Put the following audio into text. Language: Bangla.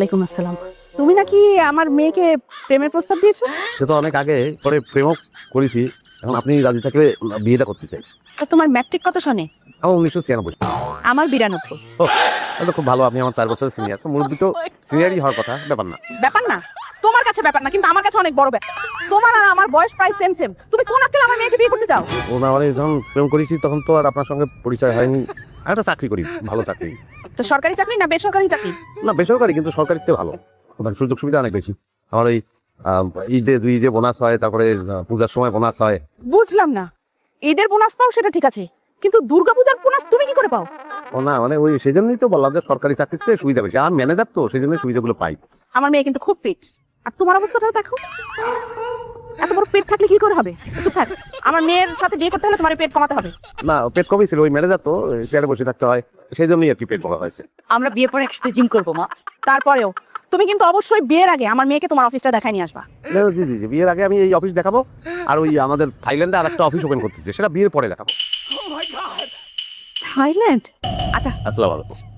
ওয়ালাইকুম আসসালাম। তুমি নাকি আমার মেয়েকে প্রেমের প্রস্তাব দিয়েছো? সে তো অনেক আগে পরে প্রেমও করেছি। এখন আপনি রাজি থাকলে বিয়েটা করতে চাই। তো তোমার ম্যাট্রিক কত শোনে? আমার 1996। আমার 92। ও তাহলে খুব ভালো, আপনি আমার 4 বছরের সিনিয়র, তো মুরব্বী তো সিনিয়রই হওয়ার কথা, ব্যাপার না। ব্যাপার না, তোমার কাছে ব্যাপার না, কিন্তু আমার কাছে অনেক বড় ব্যাপার। তোমার আর আমার বয়স প্রায় সেম সেম, তুমি কোন আক্কেলে আমার মেয়েকে বিয়ে করতে চাও? ও না, মানে যখন প্রেম করেছি তখন তো আর আপনার সঙ্গে পরিচয় হয়নি। আমি একটা চাকরি করি, ভালো চাকরি। তো সরকারি চাকরি না বেসরকারি চাকরি? না বেসরকারি, কিন্তু সরকারিতে ভালো, ওখানে সুযোগ সুবিধা অনেক বেশি। আমার ওই ঈদে বোনাস হয়, তারপরে পূজার সময় বোনাস হয়। বুঝলাম না, ঈদের বোনাস পাও সেটা ঠিক আছে, কিন্তু দুর্গাপূজার বোনাস তুমি কি করে পাও? ও না, মানে ওই সেই জন্যই তো বললাম যে সরকারি চাকরিতে সুবিধা বেশি, আর ম্যানেজার তো সেই জন্য সুবিধাগুলো পাই। আমার মেয়ে কিন্তু খুব ফিট, আর তোমার অবস্থাটাও দেখো। এত বড় পেট থাকলে কি করে হবে? চুপ থাক, আমার মেয়ের সাথে বিয়ে করতে হলে তোমার পেট কমাতে হবে। না পেট কমই ছিল, ওই ম্যানেজার তো চেয়ারে বসে থাকতে হয়, সেই জন্যই আর কি পেট কমা হয়েছে। আমরা বিয়ের পরে একসাথে জিম করবো মা। তারপরেও তুমি কিন্তু অবশ্যই বিয়ের আগে আমার মেয়েকে তোমার অফিসটা দেখায় নিয়ে আসবা। জি জি জি, বিয়ের আগে আমি এই অফিস দেখাবো, আর ওই আমাদের থাইল্যান্ডে আর একটা অফিস ওপেন করতেছে, সেটা বিয়ের পরে দেখাবো। থাইল্যান্ড? আচ্ছা, আসসালামু আলাইকুম।